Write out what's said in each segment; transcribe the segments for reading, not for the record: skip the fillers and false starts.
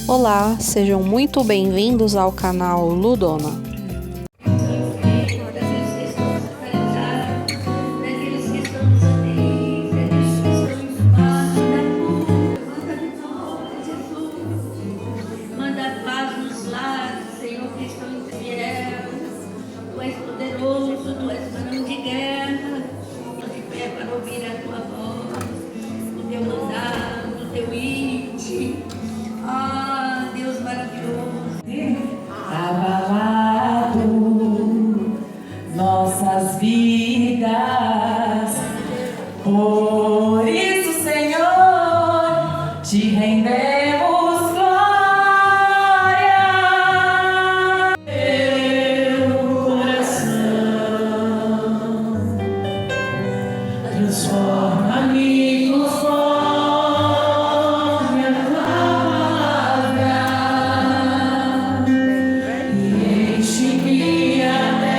Olá, sejam muito bem-vindos ao canal Ludona. Nossas vidas, por isso, Senhor, te rendemos glória. Meu coração, transforma-me conforme a palavra e enche-me até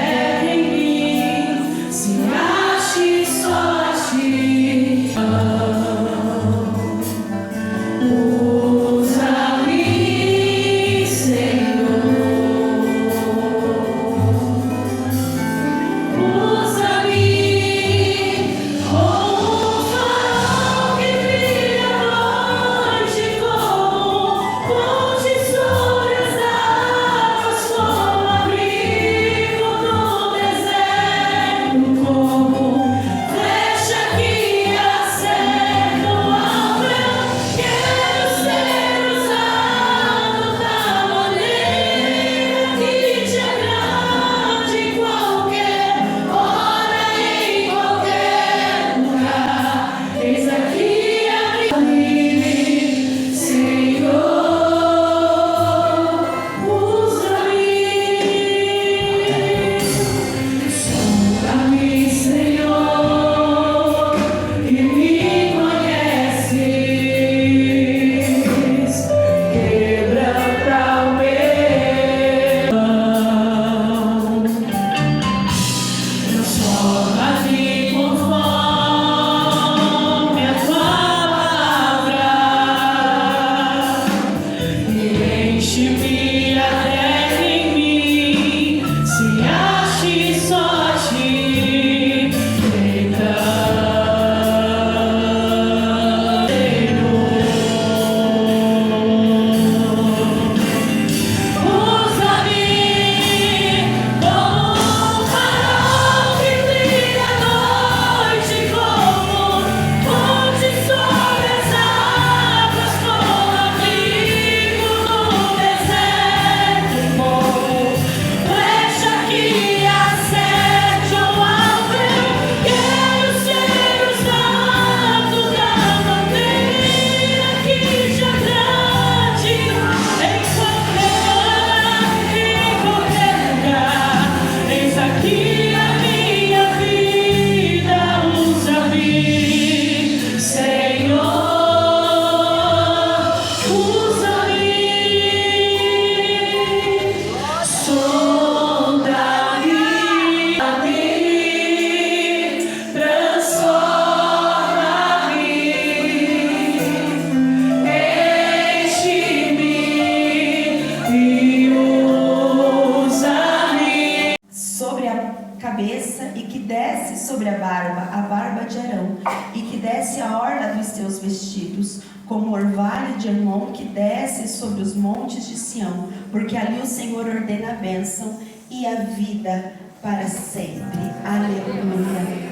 e que desce sobre a barba de Arão, e que desce a orla dos seus vestidos, como o orvalho de Hermon que desce sobre os montes de Sião, porque ali o Senhor ordena a bênção e a vida para sempre. Aleluia.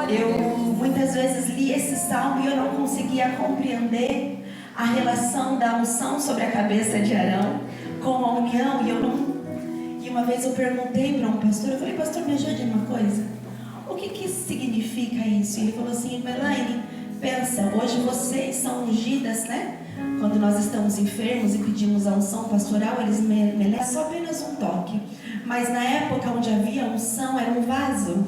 Eu muitas vezes li esse salmo e eu não conseguia compreender a relação da unção sobre a cabeça de Arão com a união, e uma vez eu perguntei para um pastor, eu falei: pastor, me ajude em uma coisa, o que significa isso? E ele falou assim: Elaine, pensa, hoje vocês são ungidas, né? Quando nós estamos enfermos e pedimos a unção pastoral, eles melecem só apenas um toque, mas na época onde havia unção era um vaso.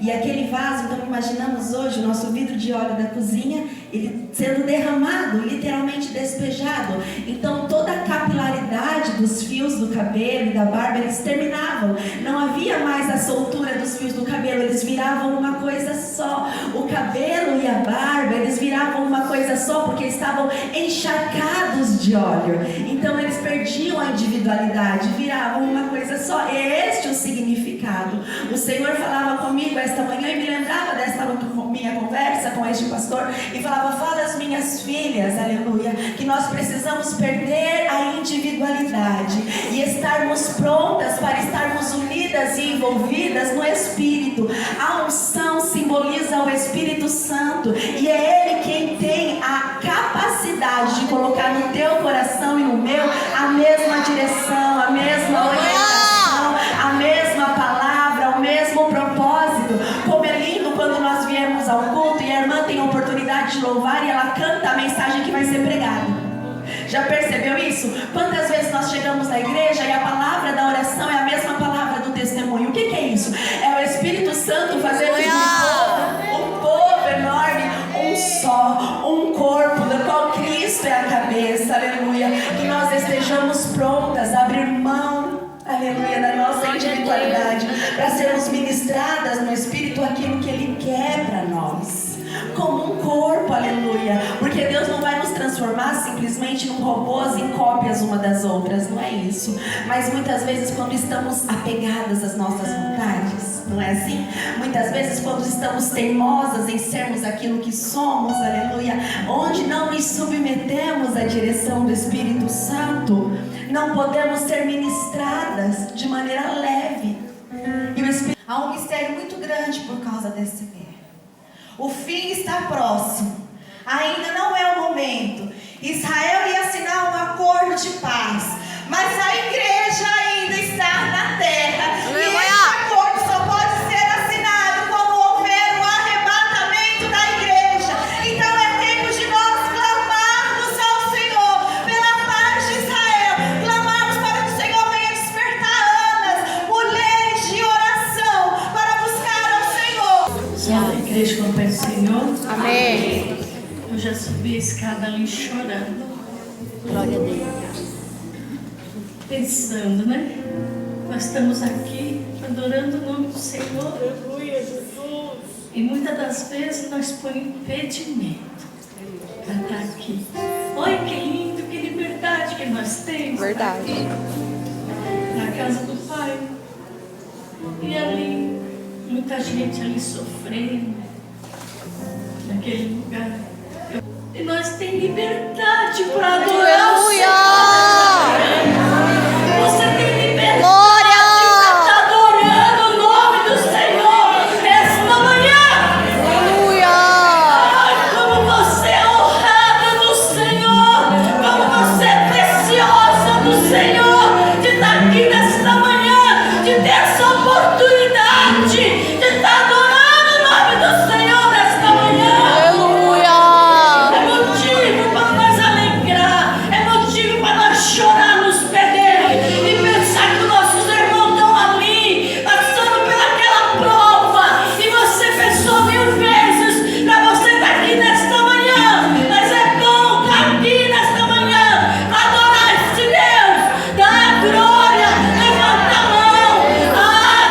E aquele vaso, então imaginamos hoje o nosso vidro de óleo da cozinha, ele sendo derramado, literalmente despejado. Então toda a capilaridade dos fios do cabelo e da barba, eles terminavam. Não havia mais a soltura dos fios do cabelo, eles viravam uma coisa só. O cabelo e a barba, eles viravam uma coisa só, porque estavam encharcados de óleo. Então eles perdiam a individualidade, viravam uma coisa só. É este o significado. O Senhor falava comigo esta manhã e me lembrava desta minha conversa com este pastor e falava: fala às minhas filhas, aleluia, que nós precisamos perder a individualidade e estarmos prontas para estarmos unidas e envolvidas no Espírito. A unção simboliza o Espírito Santo e é Ele quem tem a capacidade de colocar no teu coração e no meu a mesma direção, a mesma orientação, a mesma palavra, o mesmo propósito. Como é lindo quando nós viemos ao culto e a irmã tem a oportunidade de louvar e ela canta a mensagem que vai ser pregada. Já percebeu isso? Quantas vezes nós chegamos na igreja e a palavra da oração é a mesma palavra do testemunho? O que é isso? É o Espírito Santo fazendo um povo enorme, um só, um corpo, do qual Cristo é a cabeça, aleluia. Que nós estejamos prontas a abrir mão, aleluia, da nossa individualidade, para sermos ministradas no Espírito aquilo que Ele quer para nós. Como um corpo, aleluia. Porque Deus não vai nos transformar simplesmente em robôs, em cópias uma das outras, não é isso. Mas muitas vezes quando estamos apegadas às nossas vontades, não é assim? Muitas vezes quando estamos teimosas em sermos aquilo que somos, aleluia, onde não nos submetemos à direção do Espírito Santo, não podemos ser ministradas de maneira leve. E o Espírito... Há um mistério muito grande por causa dessa guerra. O fim está próximo. Ainda não é o momento. Israel ia assinar um acordo de paz, mas a igreja ainda está na terra. E esse acordo só pode ser assinado quando houver o arrebatamento da igreja. Então é tempo de nós clamarmos ao Senhor pela paz de Israel, clamarmos para que o Senhor venha despertar Anas, mulheres de oração, para buscar ao Senhor. Salve a igreja com o Pai do Senhor. Amém. Eu já subi a escada ali chorando. Glória a Deus. Pensando, né? Nós estamos aqui adorando o nome do Senhor. Aleluia, Jesus. E muitas das vezes nós põemos impedimento para estar aqui. Olha que lindo, que liberdade que nós temos. Verdade. Na casa do Pai. E ali, muita gente ali sofrendo. Naquele lugar. E nós temos liberdade para adorar o Senhor. Você tem liberdade para estar adorando o nome do Senhor esta manhã. Aleluia. Ai, como você é honrada do Senhor, como você é preciosa do Senhor, de estar aqui nesta manhã, de ter essa oportunidade de estar adorando o nome do Senhor nesta manhã. É motivo para nós alegrar, é motivo para nós chorar nos pés dele e pensar que nossos irmãos estão ali, passando pelaquela prova, e você pensou 1000 vezes para você estar aqui nesta manhã. Mas é bom estar aqui nesta manhã, adorar este Deus, dar glória, levanta a mão,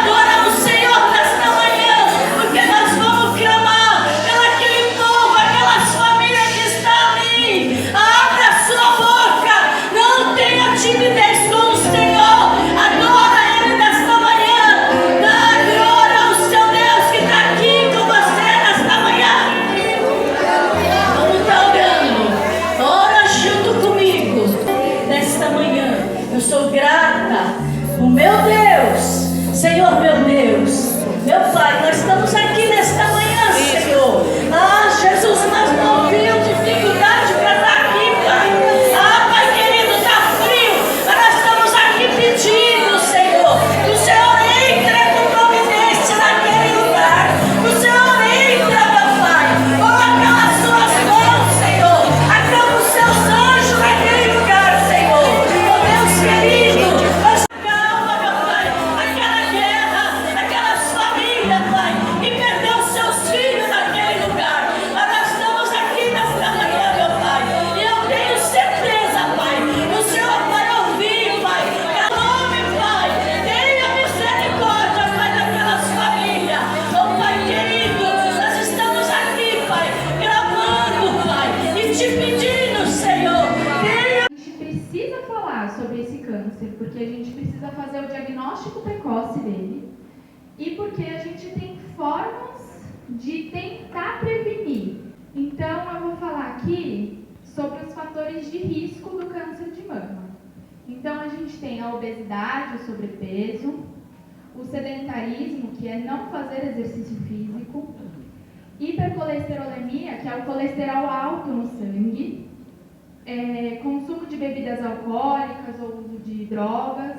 adorar o Senhor nesta manhã, porque nós vamos clamar pelaquele povo, aquelas famílias que estão ali. Abre a sua boca, não tenha timidez com o Senhor, adora Ele nesta manhã, dá glória ao seu Deus que está aqui com você nesta manhã. Vamos estar orando, ora junto comigo nesta manhã. Eu sou grata, o meu Deus, Senhor meu Deus, meu Pai, nós estamos aqui nesta manhã, Senhor. Ah, Jesus, nós não temos dificuldade para estar aqui, Pai. Ah, Pai querido, está frio, mas nós estamos aqui pedindo, Senhor, que o Senhor entre com providência naquele lugar, que o Senhor entra, meu Pai, coloca as suas mãos, Senhor, acalma os seus anjos naquele lugar, Senhor. Oh, Deus querido, calma, meu Pai, aquela guerra, aquelas famílias, Pai, e câncer, porque a gente precisa fazer o diagnóstico precoce dele e porque a gente tem formas de tentar prevenir. Então, eu vou falar aqui sobre os fatores de risco do câncer de mama. Então, a gente tem a obesidade, o sobrepeso, o sedentarismo, que é não fazer exercício físico, hipercolesterolemia, que é o colesterol alto no sangue, consumo de bebidas alcoólicas ou uso de drogas,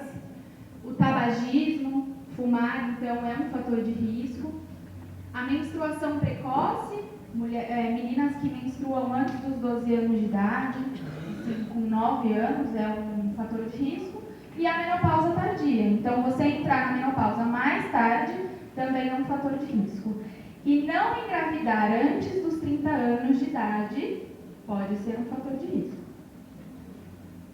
o tabagismo, fumar, então, é um fator de risco, a menstruação precoce, meninas que menstruam antes dos 12 anos de idade, assim, com 9 anos é um fator de risco, e a menopausa tardia. Então, você entrar na menopausa mais tarde também é um fator de risco. E não engravidar antes dos 30 anos de idade pode ser um fator de risco.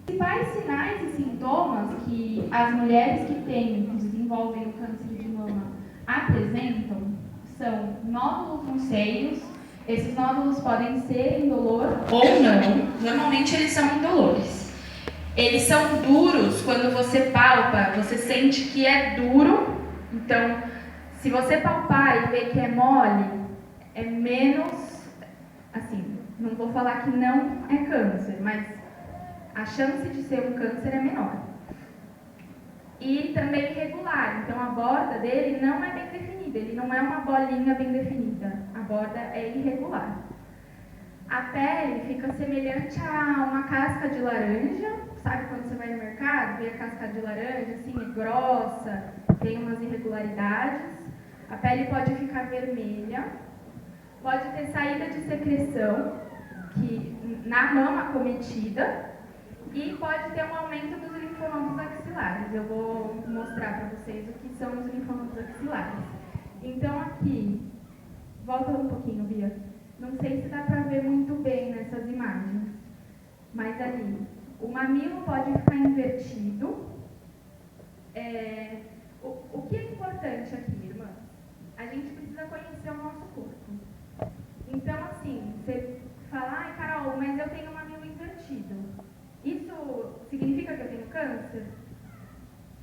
Os principais sinais e sintomas que as mulheres que desenvolvem o câncer de mama apresentam são nódulos nos seios. Esses nódulos podem ser indolor ou não. Normalmente eles são indolores. Eles são duros quando você palpa, você sente que é duro. Então, se você palpar e ver que é mole, é menos, assim, não vou falar que não é câncer, mas a chance de ser um câncer é menor. E também irregular, então a borda dele não é bem definida, ele não é uma bolinha bem definida, a borda é irregular. A pele fica semelhante a uma casca de laranja, sabe quando você vai no mercado, vê a casca de laranja, assim, é grossa, tem umas irregularidades. A pele pode ficar vermelha, pode ter saída de secreção na mama acometida e pode ter um aumento dos linfonodos axilares. Eu vou mostrar para vocês o que são os linfonodos axilares. Então aqui, volta um pouquinho, Bia. Não sei se dá para ver muito bem nessas imagens, mas ali, o mamilo pode ficar invertido. O que é importante aqui, irmã? A gente precisa conhecer o nosso corpo. Então, assim, você fala, ai, Carol, mas eu tenho um mamilo invertido. Isso significa que eu tenho câncer?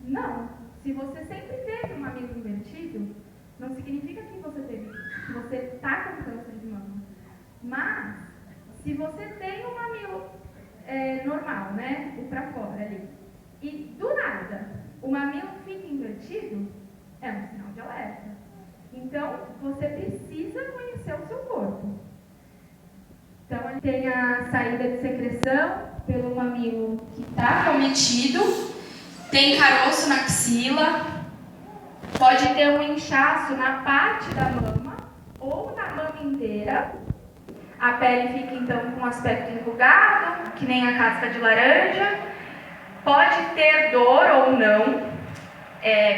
Não. Se você sempre teve um mamilo invertido, não significa que você está com câncer de mama. Mas, se você tem um mamilo normal, né, o pra fora ali, e do nada o mamilo fica invertido, é um sinal de alerta. Então, você precisa conhecer o seu corpo. Então, ele tem a saída de secreção pelo mamilo que está acometido, tem caroço na axila, pode ter um inchaço na parte da mama ou na mama inteira. A pele fica, então, com um aspecto enrugado, que nem a casca de laranja. Pode ter dor ou não.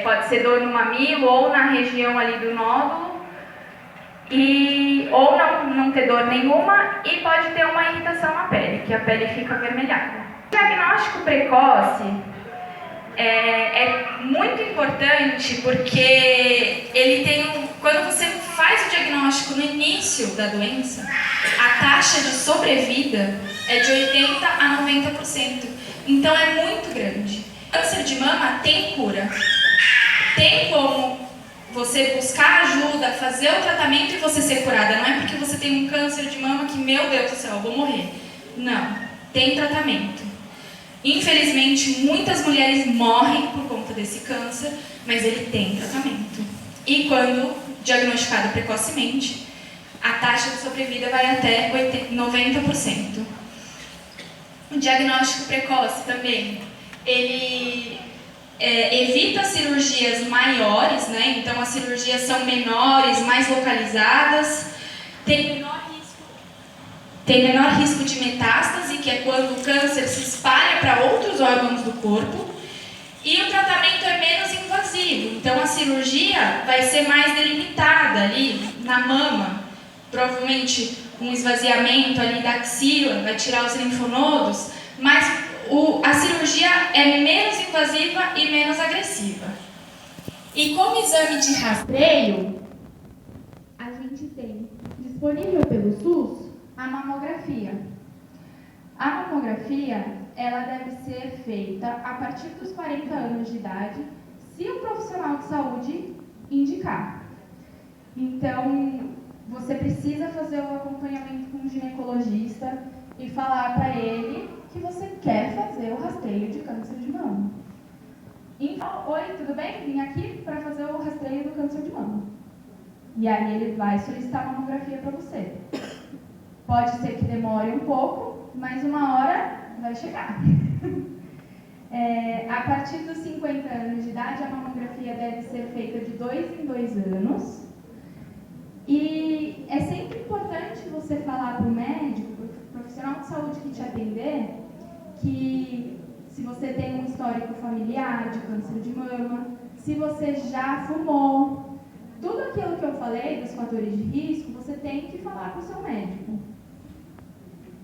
Pode ser dor no mamilo ou na região ali do nódulo. Ou não ter dor nenhuma. E pode ter uma irritação na pele, que a pele fica avermelhada. O diagnóstico precoce é muito importante porque ele tem quando você faz o diagnóstico no início da doença, a taxa de sobrevida é de 80% a 90%. Então é muito grande. Câncer de mama tem cura. Tem como você buscar ajuda, fazer o tratamento e você ser curada. Não é porque você tem um câncer de mama que, meu Deus do céu, eu vou morrer. Não. Tem tratamento. Infelizmente, muitas mulheres morrem por conta desse câncer, mas ele tem tratamento. E quando diagnosticado precocemente, a taxa de sobrevida vai até 90%. O diagnóstico precoce também, ele evita cirurgias maiores, né? Então as cirurgias são menores, mais localizadas, tem menor risco de metástase, que é quando o câncer se espalha para outros órgãos do corpo, e o tratamento é menos invasivo, então a cirurgia vai ser mais delimitada ali na mama, provavelmente um esvaziamento ali da axila, vai tirar os linfonodos, mas a cirurgia é menos invasiva e menos agressiva. E como exame de rastreio, a gente tem disponível pelo SUS a mamografia. A mamografia, ela deve ser feita a partir dos 40 anos de idade, se o profissional de saúde indicar. Então, você precisa fazer o acompanhamento com o ginecologista e falar para ele que você quer fazer o rastreio de câncer de mama. Então, oi, tudo bem? Vim aqui para fazer o rastreio do câncer de mama. E aí ele vai solicitar uma mamografia para você. Pode ser que demore um pouco, mas uma hora vai chegar. A partir dos 50 anos de idade, a mamografia deve ser feita de 2 em 2 anos. E é sempre importante você falar para o médico, para o profissional de saúde que te atender, que se você tem um histórico familiar de câncer de mama, se você já fumou, tudo aquilo que eu falei dos fatores de risco, você tem que falar para o seu médico.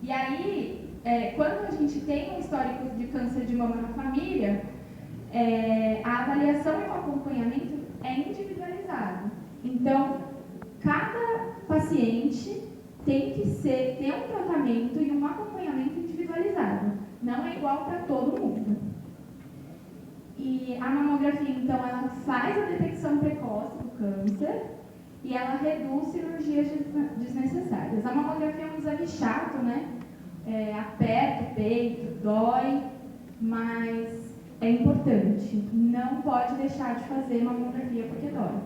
E aí, quando a gente tem um histórico de câncer de mama na família, a avaliação e o acompanhamento é individualizado. Então, cada paciente tem que ter um tratamento e um acompanhamento individualizado. Não é igual para todo mundo. E a mamografia, então, ela faz a detecção precoce do câncer e ela reduz cirurgias desnecessárias. A mamografia é um exame chato, né? Aperta o peito, dói, mas é importante. Não pode deixar de fazer mamografia porque dói,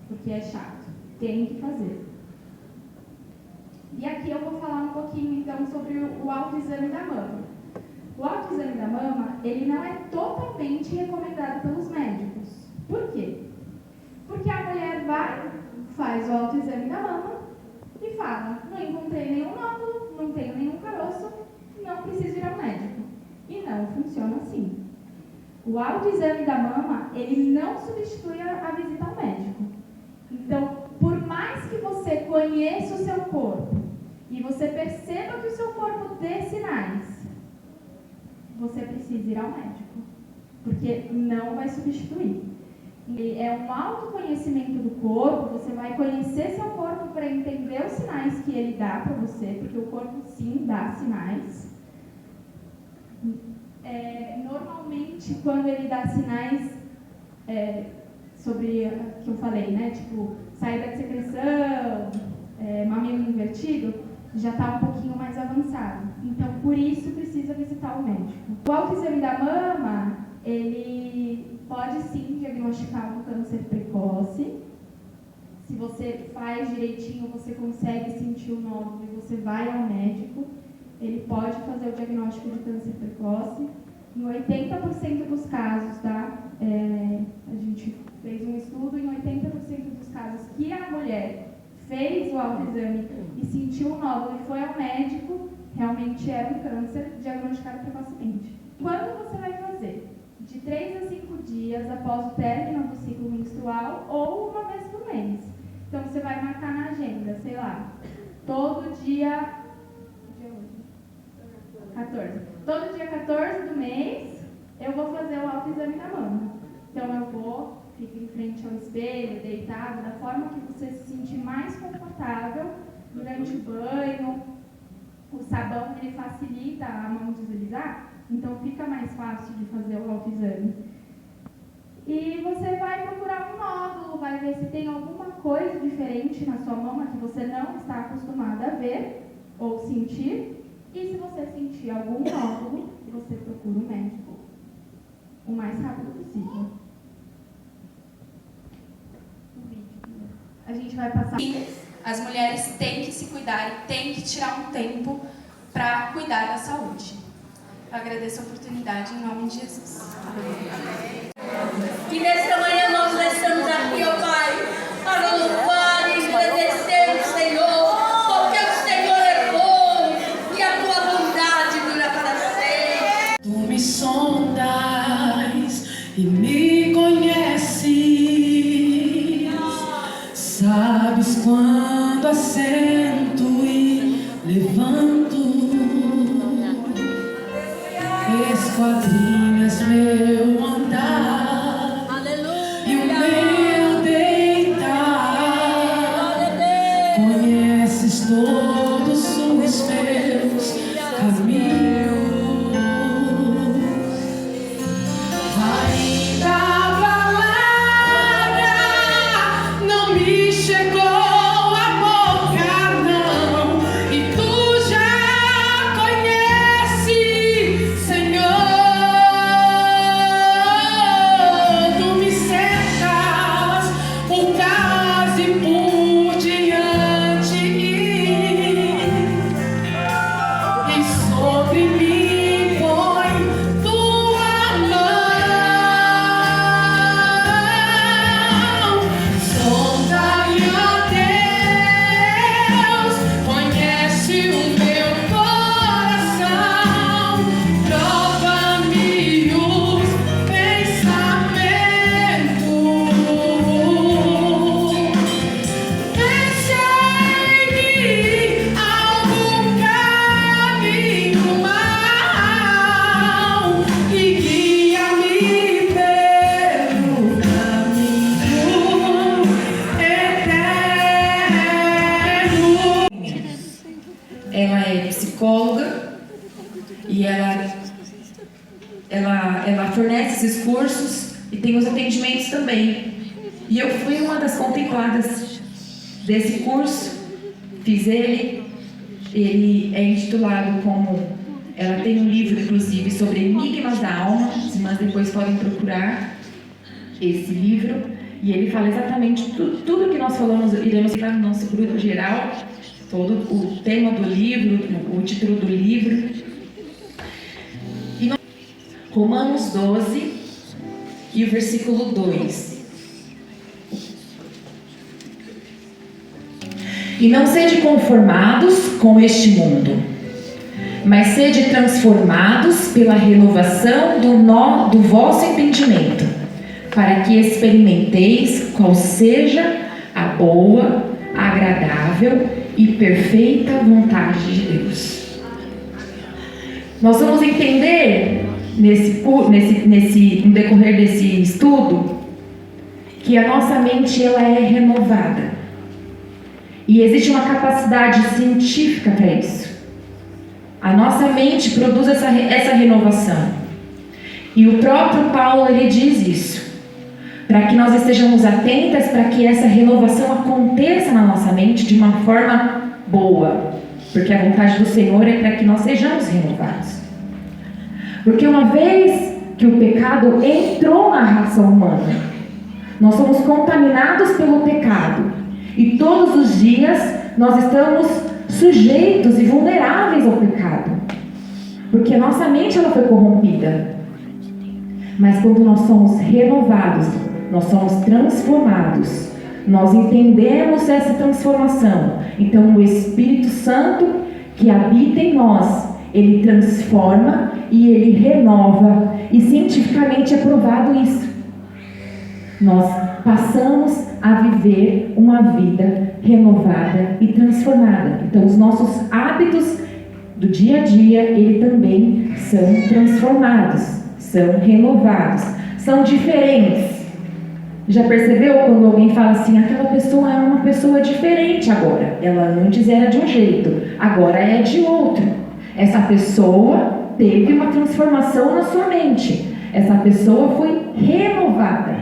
porque é chato. Tem que fazer. E aqui eu vou falar um pouquinho, então, sobre o autoexame da mama. O autoexame da mama, ele não é totalmente recomendado pelos médicos. Por quê? Porque a mulher faz o autoexame da mama e fala, não encontrei nenhum nódulo, não tenho nenhum caroço, não preciso ir ao médico. E não funciona assim. O autoexame da mama, ele não substitui a visita ao médico. Então, por mais que você conheça o seu corpo e você perceba que o seu corpo dê sinais, você precisa ir ao médico, porque não vai substituir. É um autoconhecimento do corpo, você vai conhecer seu corpo para entender os sinais que ele dá para você, porque o corpo sim dá sinais. Normalmente, quando ele dá sinais sobre o que eu falei, né? Tipo, saída de secreção, mamilo invertido, já está um pouquinho mais avançado. Então, por isso, precisa visitar o médico. O autoexame da mama, ele pode sim diagnosticar um câncer precoce. Se você faz direitinho, você consegue sentir o nódulo e você vai ao médico, ele pode fazer o diagnóstico de câncer precoce. Em 80% dos casos, tá? A gente fez um estudo, em 80% dos casos que a mulher fez o autoexame e sentiu o nódulo e foi ao médico, realmente era um câncer diagnosticado precocemente. Quando você vai fazer? De 3 a 5 dias após o término do ciclo menstrual ou uma vez por mês. Então você vai marcar na agenda, sei lá, todo dia 14. Todo dia 14 do mês eu vou fazer o autoexame da mama. Então eu vou, fico em frente ao espelho, deitado, da forma que você se sentir mais confortável durante o banho. O sabão, ele facilita a mão deslizar, então fica mais fácil de fazer o autoexame. E você vai procurar um nódulo, vai ver se tem alguma coisa diferente na sua mama que você não está acostumada a ver ou sentir. E se você sentir algum nódulo, você procura um médico o mais rápido possível. A gente vai passar. As mulheres têm que se cuidar e têm que tirar um tempo para cuidar da saúde. Eu agradeço a oportunidade em nome de Jesus. Amém. Que nesta manhã nós estamos aqui, ó Pai, para louvar e agradecer o Senhor, porque o Senhor é bom e a tua bondade dura para sempre. Tu me sondas e me conheces, sabes quando assento e levanto, esquadrinhas meu andar e o meu deitar, conheces todos os meus caminhos. ela fornece esses cursos e tem os atendimentos também. E eu fui uma das contempladas desse curso, fiz ele é intitulado como... Ela tem um livro, inclusive, sobre enigmas da alma, as irmãs depois podem procurar esse livro, e ele fala exatamente tudo que nós falamos, iremos entrar no nosso grupo geral, todo o tema do livro, o título do livro. E Romanos 12 e o versículo 2. E não sede conformados com este mundo, mas sede transformados pela renovação do vosso entendimento, para que experimenteis qual seja a boa, agradável e perfeita vontade de Deus. Nós vamos entender no decorrer desse estudo que a nossa mente ela é renovada. E existe uma capacidade científica para isso. A nossa mente produz essa renovação. E o próprio Paulo ele diz isso. Para que nós estejamos atentas para que essa renovação aconteça na nossa mente de uma forma boa. Porque a vontade do Senhor é para que nós sejamos renovados. Porque uma vez que o pecado entrou na raça humana, nós somos contaminados pelo pecado. E todos os dias nós estamos sujeitos e vulneráveis ao pecado. Porque a nossa mente ela foi corrompida. Mas quando nós somos renovados, nós somos transformados, nós entendemos essa transformação. Então o Espírito Santo que habita em nós, ele transforma e ele renova. E cientificamente é provado isso. Nós passamos a viver uma vida renovada e transformada. Então os nossos hábitos do dia a dia, ele também são transformados, são renovados, são diferentes. Já percebeu quando alguém fala assim, aquela pessoa é uma pessoa diferente agora, ela antes era de um jeito, agora é de outro. Essa pessoa teve uma transformação na sua mente, essa pessoa foi renovada.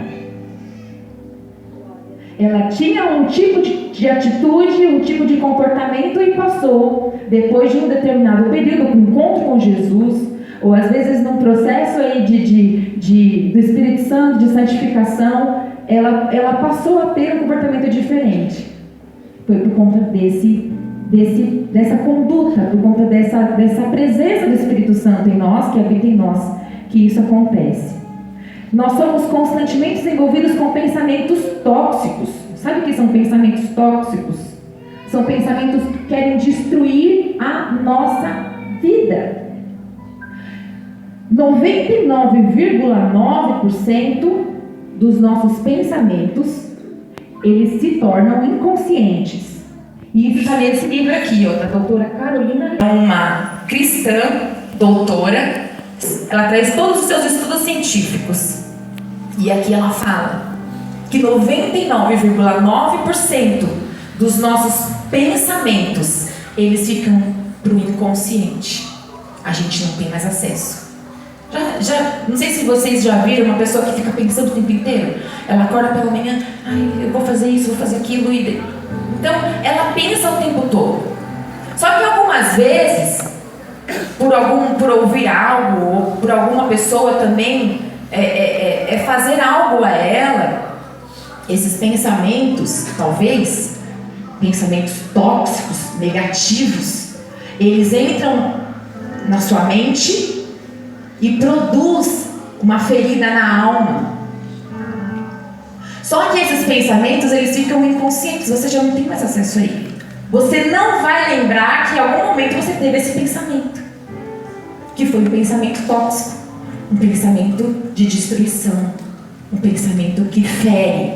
Ela tinha um tipo de atitude, um tipo de comportamento e passou, depois de um determinado período, um encontro com Jesus, ou às vezes num processo aí do Espírito Santo, de santificação, ela passou a ter um comportamento diferente. Foi por conta dessa conduta, por conta dessa presença do Espírito Santo em nós, que habita em nós, que isso acontece. Nós somos constantemente envolvidos com pensamentos tóxicos. Sabe o que são pensamentos tóxicos? São pensamentos que querem destruir a nossa vida. 99,9% dos nossos pensamentos, eles se tornam inconscientes. E isso está nesse livro aqui, ó, da doutora Carolina. É uma cristã, doutora. Ela traz todos os seus estudos científicos. E aqui ela fala que 99,9% dos nossos pensamentos, eles ficam para o inconsciente. A gente não tem mais acesso. Não sei se vocês já viram uma pessoa que fica pensando o tempo inteiro. Ela acorda pela manhã, eu vou fazer isso, vou fazer aquilo. Então, ela pensa o tempo todo. Só que algumas vezes, por ouvir algo, ou por alguma pessoa também fazer algo a ela, esses pensamentos, talvez, pensamentos tóxicos, negativos, eles entram na sua mente e produz uma ferida na alma. Só que esses pensamentos, eles ficam inconscientes, você já não tem mais acesso a ele. Você não vai lembrar que em algum momento você teve esse pensamento, que foi um pensamento tóxico, um pensamento de destruição, um pensamento que fere.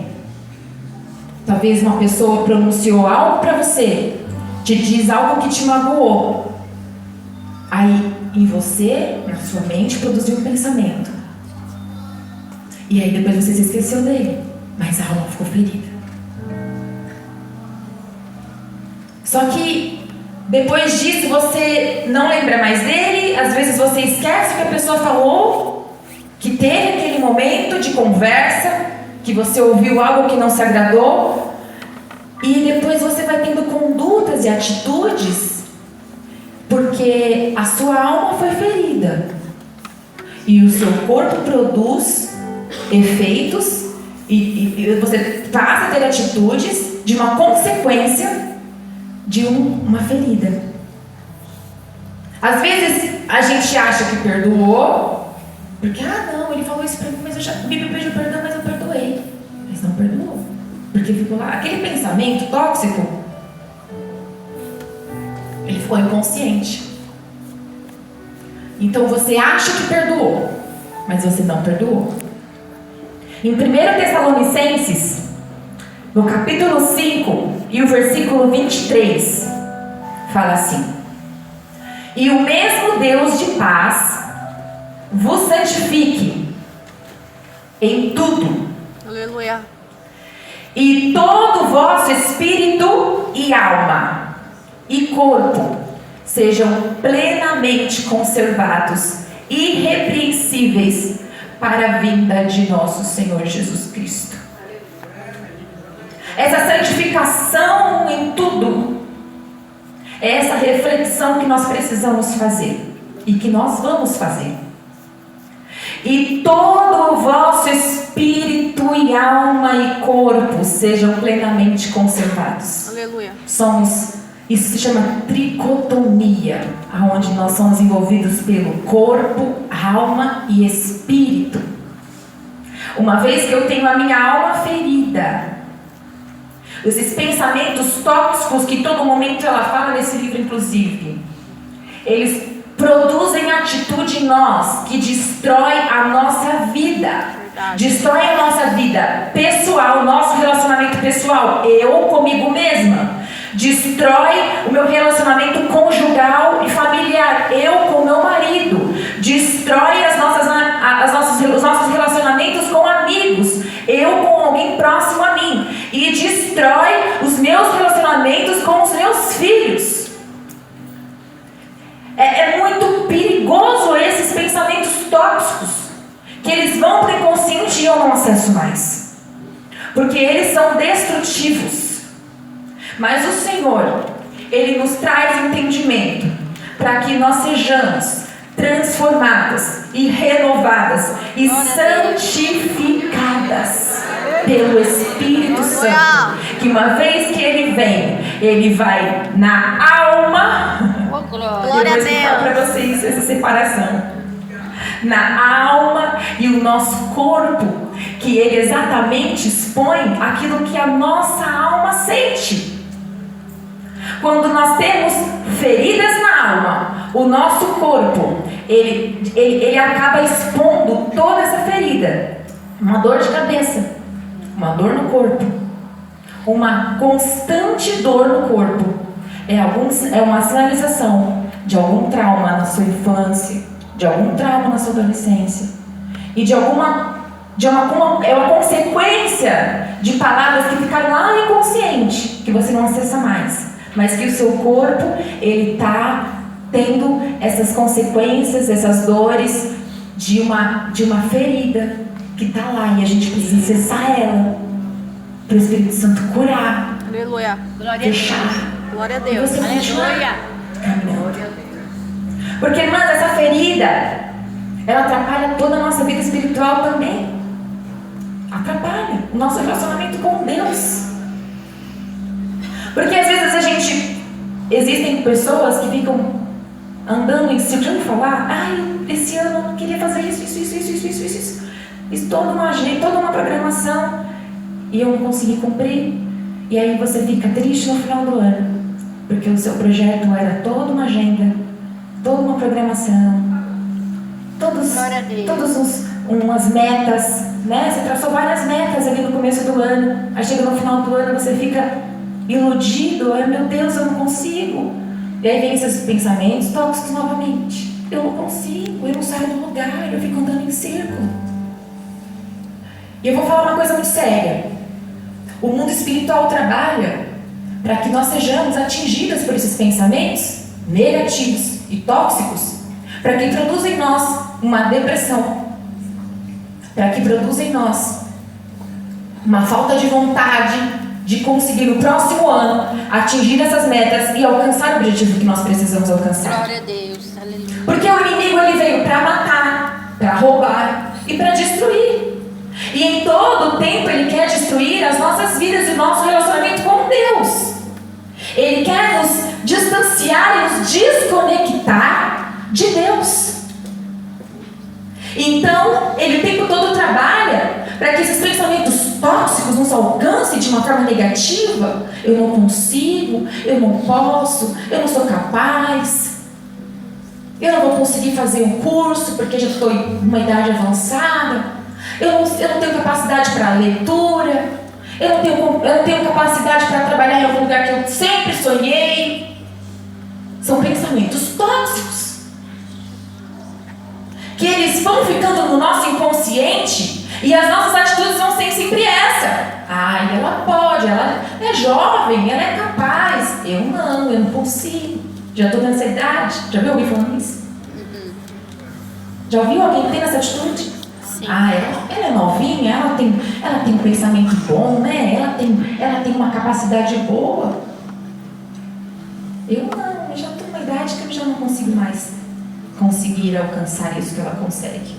Talvez uma pessoa pronunciou algo para você, te diz algo que te magoou. Aí, em você, na sua mente, produziu um pensamento. E aí depois você se esqueceu dele, mas a alma ficou ferida. Só que depois disso você não lembra mais dele, às vezes você esquece o que a pessoa falou, que teve aquele momento de conversa, que você ouviu algo que não se agradou, e depois você vai tendo condutas e atitudes, porque a sua alma foi ferida, e o seu corpo produz efeitos, e você passa a ter atitudes de uma consequência de uma ferida. Às vezes a gente acha que perdoou, porque, não, ele falou isso pra mim, mas eu já me pediu perdão, mas eu perdoei. Mas não perdoou, porque ficou lá. Aquele pensamento tóxico, ele ficou inconsciente. Então você acha que perdoou, mas você não perdoou. Em 1 Tessalonicenses, no capítulo 5 e o versículo 23, fala assim: e o mesmo Deus de paz vos santifique em tudo. Aleluia. E todo o vosso espírito e alma e corpo sejam plenamente conservados, irrepreensíveis, para a vinda de nosso Senhor Jesus Cristo. Essa santificação em tudo é essa reflexão que nós precisamos fazer e que nós vamos fazer. E todo o vosso espírito e alma e corpo sejam plenamente conservados. Aleluia. Isso se chama tricotomia, onde nós somos envolvidos pelo corpo, alma e espírito. Uma vez que eu tenho a minha alma ferida, esses pensamentos tóxicos que todo momento ela fala nesse livro, inclusive, eles produzem atitude em nós que destrói a nossa vida. Destrói a nossa vida pessoal, nosso relacionamento pessoal, eu comigo mesma. Destrói o meu relacionamento conjugal e familiar, eu com meu marido. Destrói os nossos relacionamentos com amigos, eu com alguém próximo a mim. E destrói os meus relacionamentos com os meus filhos. É muito perigoso esses pensamentos tóxicos, que eles vão para o inconsciente e eu não acesso mais, porque eles são destrutivos. Mas o Senhor, Ele nos traz entendimento para que nós sejamos transformadas e renovadas e santificadas pelo Espírito Santo, que uma vez que Ele vem, Ele vai na alma. Glória a Deus. Eu vou explicar para vocês essa separação. Na alma e o nosso corpo, que Ele exatamente expõe aquilo que a nossa alma sente. Quando nós temos feridas na alma, o nosso corpo, ele acaba expondo toda essa ferida. Uma dor de cabeça, uma dor no corpo, uma constante dor no corpo. É uma sinalização de algum trauma na sua infância, de algum trauma na sua adolescência, e é uma consequência de palavras que ficaram lá no inconsciente, que você não acessa mais, mas que o seu corpo, ele está tendo essas consequências, essas dores de uma ferida que está lá, e a gente precisa acessar ela para o Espírito Santo curar. Aleluia. Fechar. Glória a Deus. Aleluia. Porque, irmãs, essa ferida, ela atrapalha toda a nossa vida espiritual também. Atrapalha o nosso relacionamento com Deus. Porque às vezes existem pessoas que ficam andando em círculo de falar: esse ano eu não queria fazer isso. Isso toda uma programação, e eu não consegui cumprir. E aí você fica triste no final do ano, porque o seu projeto era toda uma agenda, toda uma programação, todas umas metas, né? Você traçou várias metas ali no começo do ano, aí chega no final do ano, você fica iludido, meu Deus, eu não consigo. E aí vem esses pensamentos tóxicos novamente: eu não consigo, eu não saio do lugar, eu fico andando em círculo. E eu vou falar uma coisa muito séria: o mundo espiritual trabalha para que nós sejamos atingidas por esses pensamentos negativos e tóxicos, para que introduzam em nós uma depressão, para que produza em nós uma falta de vontade de conseguir no próximo ano atingir essas metas e alcançar o objetivo que nós precisamos alcançar. Glória a Deus. Aleluia. Porque o inimigo ele veio para matar, para roubar e para destruir. E em todo o tempo ele quer destruir as nossas vidas e o nosso relacionamento com Deus. Ele quer nos distanciar e nos desconectar de Deus. Então, ele o tempo todo trabalha para que esses pensamentos tóxicos nos alcancem de uma forma negativa. Eu não consigo, eu não posso, eu não sou capaz, eu não vou conseguir fazer um curso porque já estou em uma idade avançada, eu não tenho capacidade para leitura, eu não tenho capacidade para trabalhar em algum lugar que eu sempre sonhei. São pensamentos tóxicos que eles vão ficando no nosso inconsciente e as nossas atitudes vão ser sempre essa. Ai, ela pode, ela é jovem, ela é capaz. Eu não consigo. Já estou nessa idade. Já viu alguém falando isso? Já ouviu alguém tendo essa atitude? Sim. Ah, ela é novinha, ela tem um pensamento bom, né? Ela tem uma capacidade boa. Eu já estou numa idade que eu já não consigo mais conseguir alcançar isso que ela consegue.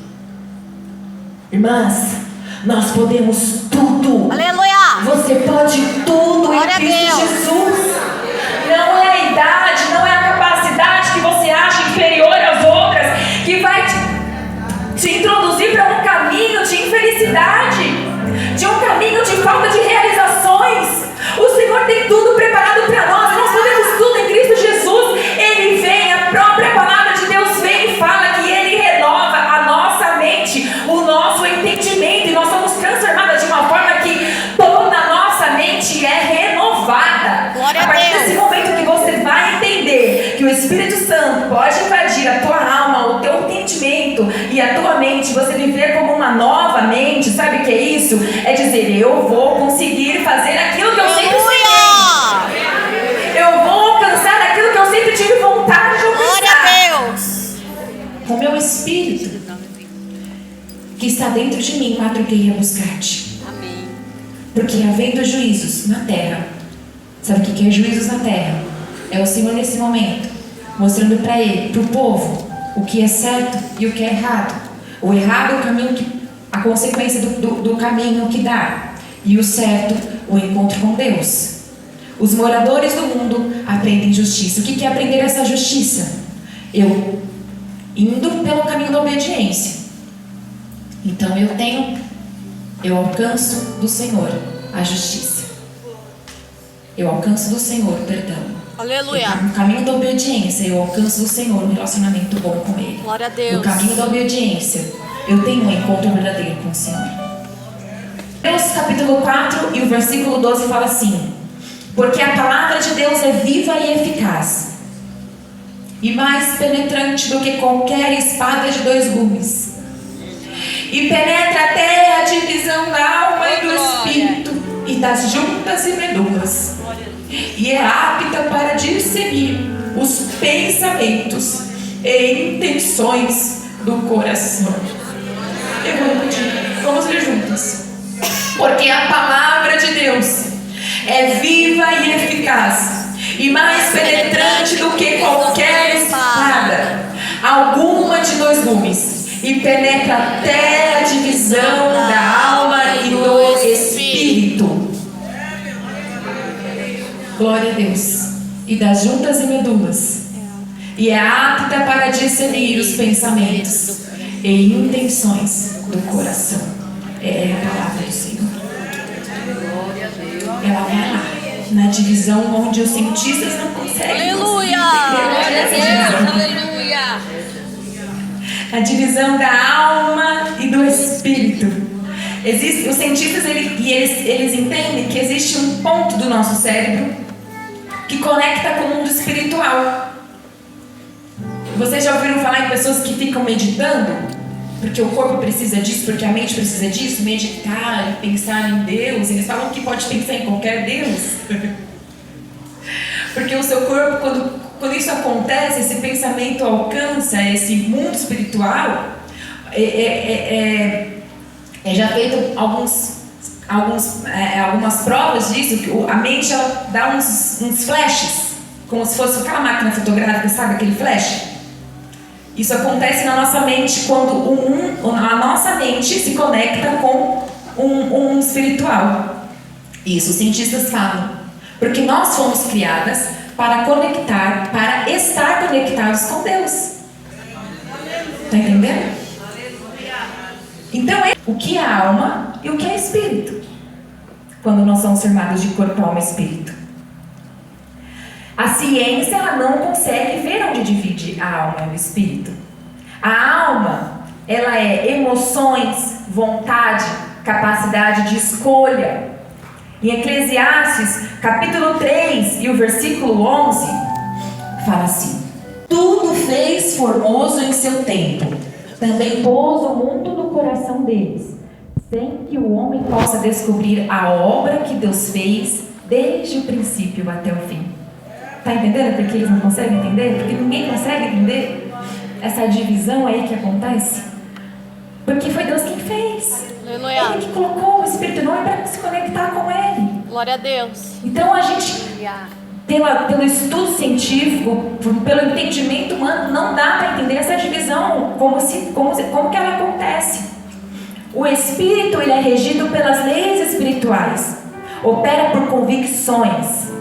Irmãs, nós podemos tudo. Aleluia. Você pode tudo Glória a em Cristo Deus. Jesus. Não é a idade, não é a capacidade que você acha inferior às outras que vai te introduzir para um caminho de infelicidade, de um caminho de falta de realizações. O Senhor tem tudo preparado para nós. Nós podemos tudo em Cristo Jesus. Ele vem, a própria palavra de Deus vem e fala que Ele renova a nossa mente, o nosso entendimento, e nós somos transformadas de uma forma que toda a nossa mente é renovada. Glória a A partir Deus. desse momento que você vai entender que o Espírito Santo pode invadir a tua alma, o teu entendimento e a tua mente, você viver como uma nova mente, sabe o que é isso? É dizer, eu vou conseguir fazer aquilo que eu sempre sonhei. Eu vou alcançar aquilo que eu sempre tive vontade de alcançar. Glória a Deus. Com o meu Espírito que está dentro de mim, madruguei a buscar-te. Amém. Porque havendo juízos na terra, sabe o que é juízos na terra? É o Senhor nesse momento mostrando para ele, para o povo, o que é certo e o que é errado. O errado é o caminho a consequência do caminho que dá, e o certo, o encontro com Deus. Os moradores do mundo aprendem justiça. O que é aprender essa justiça? Eu indo pelo caminho da obediência. Então eu alcanço do Senhor a justiça. Eu alcanço do Senhor o perdão. Aleluia. No caminho da obediência, eu alcanço do Senhor um relacionamento bom com Ele. Glória a Deus. No caminho da obediência, eu tenho um encontro verdadeiro com o Senhor. Hebreus capítulo 4 e o versículo 12 fala assim: porque a palavra de Deus é viva e eficaz, e mais penetrante do que qualquer espada de dois gumes, e penetra até a divisão da alma e do espírito, e das juntas e medulas, e é apta para discernir os pensamentos e intenções do coração. Eu vou repetir, vamos ler juntas. Porque a palavra de Deus é viva e eficaz, e mais penetrante do que qualquer espada, alguma de dois gumes, e penetra até a divisão da alma e do espírito. Glória a Deus. E das juntas e medulas, e é apta para discernir os pensamentos e intenções do coração. É a palavra do Senhor. Ela vai lá na divisão onde os cientistas não conseguem. Aleluia. Glória a Deus. Aleluia. A divisão da alma e do espírito. Os cientistas eles entendem que existe um ponto do nosso cérebro que conecta com o mundo espiritual. Vocês já ouviram falar em pessoas que ficam meditando? Porque o corpo precisa disso, porque a mente precisa disso, meditar e pensar em Deus. Eles falam que pode pensar em qualquer Deus. Porque o seu corpo, quando isso acontece, esse pensamento alcança esse mundo espiritual, É já feito algumas provas disso, que a mente ela dá uns flashes, como se fosse aquela máquina fotográfica, sabe aquele flash? Isso acontece na nossa mente quando a nossa mente se conecta com um espiritual. Isso os cientistas falam. Porque nós fomos criadas para conectar, para estar conectados com Deus. Está entendendo? Então é o que é alma e o que é espírito. Quando nós somos formados de corpo, alma e espírito. A ciência ela não consegue ver onde divide a alma e o espírito. A alma, ela é emoções, vontade, capacidade de escolha. Em Eclesiastes, capítulo 3 e o versículo 11, fala assim: tudo fez formoso em seu tempo, também pôs o mundo no coração deles, sem que o homem possa descobrir a obra que Deus fez desde o princípio até o fim. Está entendendo porque eles não conseguem entender? Porque ninguém consegue entender essa divisão aí que acontece? Porque foi Deus quem fez. Aleluia. Ele que colocou o Espírito não é para se conectar com Ele. Glória a Deus. Então a gente, pelo estudo científico, pelo entendimento humano, não dá para entender essa divisão, como que ela acontece. O Espírito ele é regido pelas leis espirituais, opera por convicções.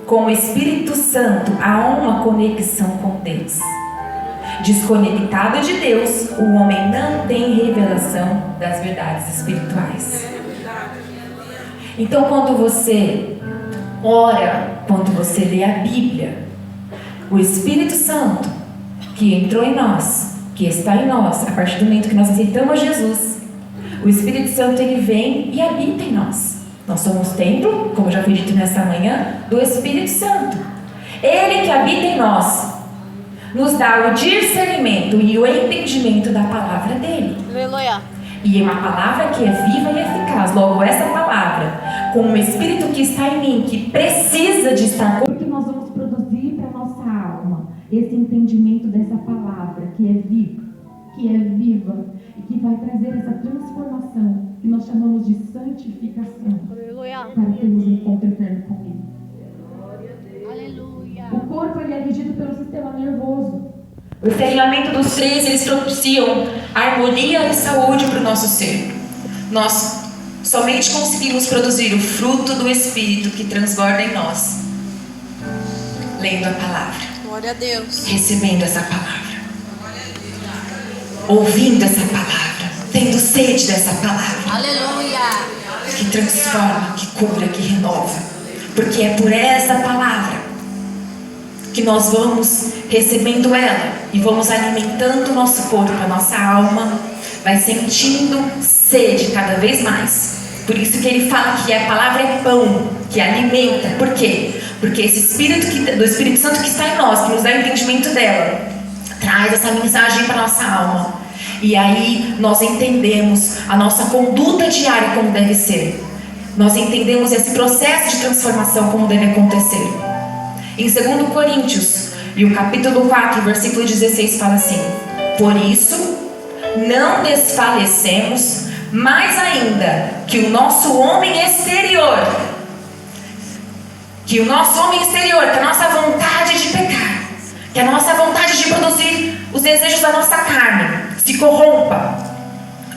Com o Espírito Santo, há uma conexão com Deus. Desconectado de Deus, o homem não tem revelação das verdades espirituais. Então, quando você ora, quando você lê a Bíblia, o Espírito Santo, que entrou em nós, que está em nós, a partir do momento que nós aceitamos Jesus, o Espírito Santo ele vem e habita em nós. Nós somos templo, como já foi dito nesta manhã, do Espírito Santo. Ele que habita em nós nos dá o discernimento e o entendimento da palavra dele. Aleluia. E é uma palavra que é viva e eficaz. Logo, essa palavra, com o Espírito que está em mim, que precisa de estar com... Porque nós vamos produzir para a nossa alma esse entendimento dessa palavra que é viva e que vai trazer essa transformação que nós chamamos de santificação. Aleluia. Para termos um encontro eterno com Ele. Aleluia. O corpo ele é regido pelo sistema nervoso. O esterilhamento dos três, eles propiciam harmonia e saúde para o nosso ser. Nós somente conseguimos produzir o fruto do Espírito que transborda em nós, lendo a palavra. Glória a Deus. Recebendo essa palavra. Ouvindo essa palavra. Tendo sede dessa palavra. Aleluia. Que transforma, que cura, que renova. Porque é por essa palavra que nós vamos recebendo ela e vamos alimentando o nosso corpo, a nossa alma vai sentindo sede cada vez mais. Por isso que ele fala que a palavra é pão, que alimenta. Por quê? Porque esse Espírito do Espírito Santo que está em nós, que nos dá o entendimento dela, traz essa mensagem para a nossa alma. E aí nós entendemos a nossa conduta diária como deve ser. Nós entendemos esse processo de transformação como deve acontecer. Em 2 Coríntios, e o capítulo 4, versículo 16 fala assim: por isso, não desfalecemos, mais ainda que o nosso homem exterior, que a nossa vontade de pecar, que a nossa vontade de produzir os desejos da nossa carne, se corrompa.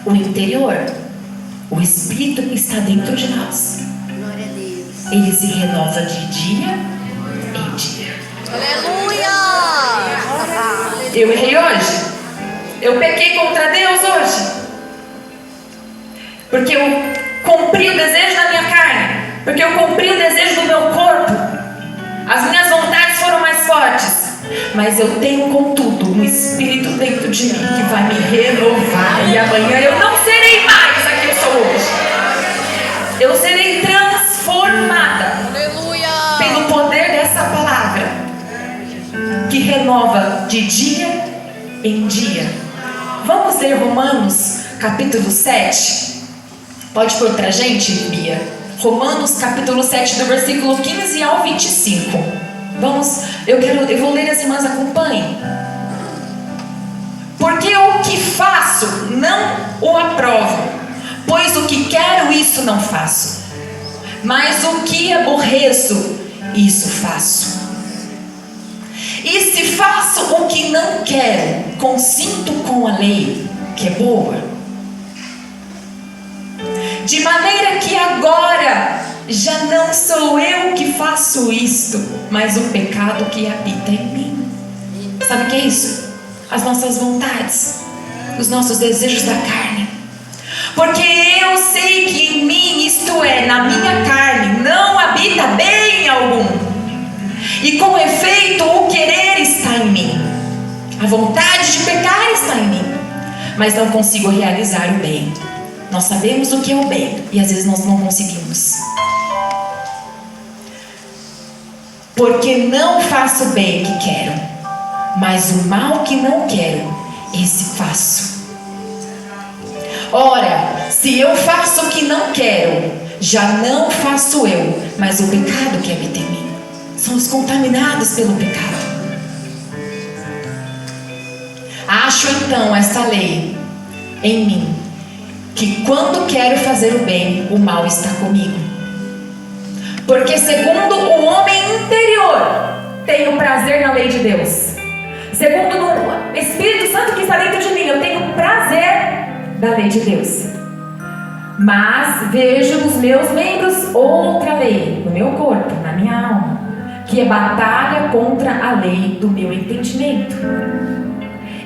O interior, o Espírito que está dentro de nós, Glória a Deus. ele se renova de dia em dia. Aleluia. Eu errei hoje. Eu pequei contra Deus hoje. Porque eu cumpri o desejo da minha carne. Porque eu cumpri o desejo do meu corpo. As minhas vontades foram mais fortes. Mas eu tenho, contudo, um Espírito dentro de mim que vai me renovar. E amanhã eu não serei mais a que eu sou hoje. Eu serei transformada. Aleluia. Pelo poder dessa palavra que renova de dia em dia. Vamos ler Romanos capítulo 7. Pode pôr pra gente, Bia? Romanos capítulo 7, do versículo 15 ao 25. Vamos, eu vou ler, as irmãs acompanhem. Porque o que faço não o aprovo, isto não faço, mas o que aborreço, isso faço. E se faço o que não quero, consinto com a lei, que é boa. De maneira que agora já não sou eu que faço isto, mas o pecado que habita em mim. Sabe o que é isso? As nossas vontades, os nossos desejos da carne. Porque eu sei que em mim, isto é, na minha carne, não habita bem algum. E com efeito, o querer está em mim. A vontade de pecar está em mim. Mas não consigo realizar o bem. Nós sabemos o que é o bem e às vezes nós não conseguimos. Porque não faço o bem que quero, mas o mal que não quero, esse faço. Ora, se eu faço o que não quero, já não faço eu, mas o pecado que habita em mim. Somos contaminados pelo pecado. Acho então esta lei em mim, que quando quero fazer o bem, o mal está comigo. Porque segundo o homem interior, tenho prazer na lei de Deus. Segundo o Espírito Santo que está dentro de mim, eu tenho prazer da lei de Deus. Mas vejo nos meus membros outra lei, no meu corpo, na minha alma, que é batalha contra a lei do meu entendimento.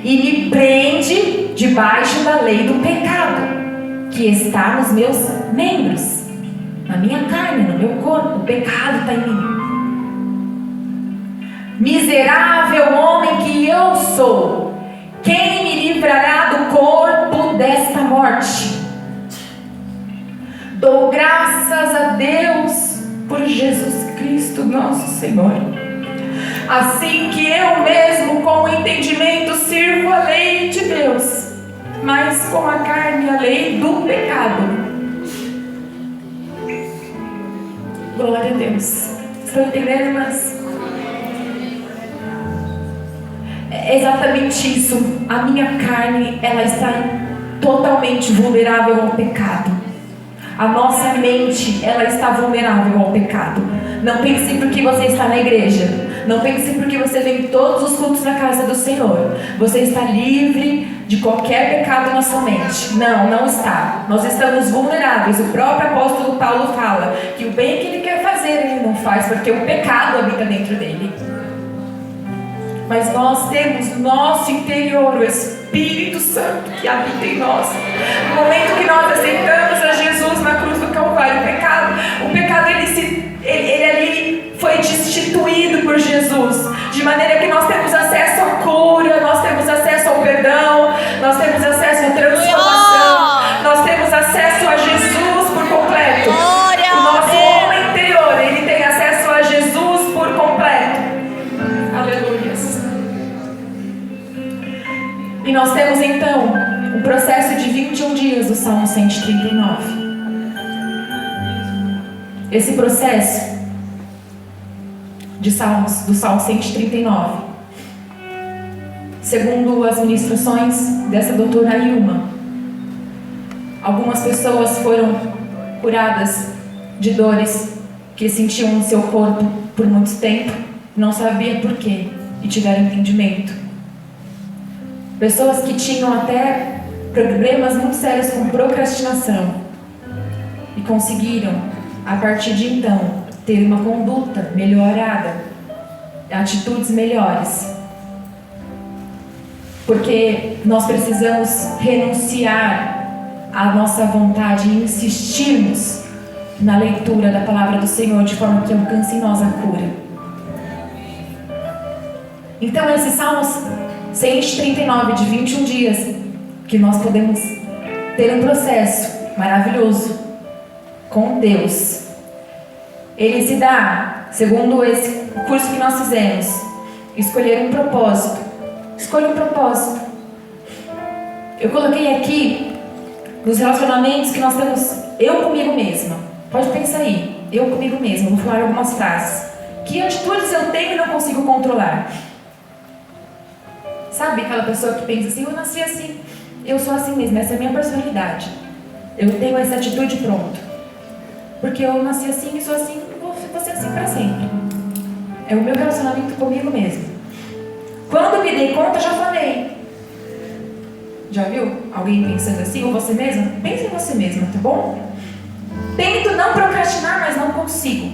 E me prende debaixo da lei do pecado, que está nos meus membros, na minha carne, no meu corpo. O pecado está em mim. Miserável homem que eu sou, quem me livrará do corpo desta morte? Dou graças a Deus por Jesus Cristo nosso Senhor. Assim que eu mesmo com o entendimento sirvo a lei de Deus, mas com a carne a lei do pecado. Glória a Deus. Estão entendendo, irmãs? É exatamente isso. A minha carne, ela está totalmente vulnerável ao pecado. A nossa mente, ela está vulnerável ao pecado. Não pense porque você está na igreja. Não pense porque você vem todos os cultos na casa do Senhor. Você está livre de qualquer pecado na sua mente. Não, não está. Nós estamos vulneráveis. O próprio apóstolo Paulo fala que o bem que ele quer fazer, ele não faz, porque o pecado habita dentro dele. Mas nós temos no nosso interior o Espírito Santo que habita em nós. No momento que nós aceitamos a Jesus na cruz do Calvário, o pecado ele ali foi destituído por Jesus, de maneira que nós temos acesso à cura, nós temos acesso ao perdão, nós temos acesso à transformação, nós temos acesso a Jesus por completo. O nosso homem interior, ele tem acesso a Jesus por completo. Aleluia. E nós temos então um processo de 21 dias do Salmo 139. Esse processo de Salmos, do Salmo 139, segundo as ministrações dessa doutora Ilma, algumas pessoas foram curadas de dores que sentiam no seu corpo por muito tempo, não sabiam por quê e tiveram entendimento. Pessoas que tinham até problemas muito sérios com procrastinação e conseguiram, a partir de então, ter uma conduta melhorada, atitudes melhores. Porque nós precisamos renunciar à nossa vontade e insistirmos na leitura da palavra do Senhor de forma que alcance em nós a cura. Então esses Salmos 139 de 21 dias, que nós podemos ter um processo maravilhoso com Deus. Ele se dá, segundo esse curso que nós fizemos, escolher um propósito. Escolha um propósito. Eu coloquei aqui, nos relacionamentos que nós temos, eu comigo mesma. Pode pensar aí, eu comigo mesma. Vou falar algumas frases. Que atitudes eu tenho e não consigo controlar? Sabe aquela pessoa que pensa assim, eu nasci assim, eu sou assim mesmo, essa é a minha personalidade. Eu tenho essa atitude, pronto. porque eu nasci assim e sou assim e vou ser assim para sempre. É o meu relacionamento comigo mesmo. Quando me dei conta, já falei. Já viu alguém pensando assim, ou você mesma? Pense em você mesma, tá bom? Tento não procrastinar, mas não consigo.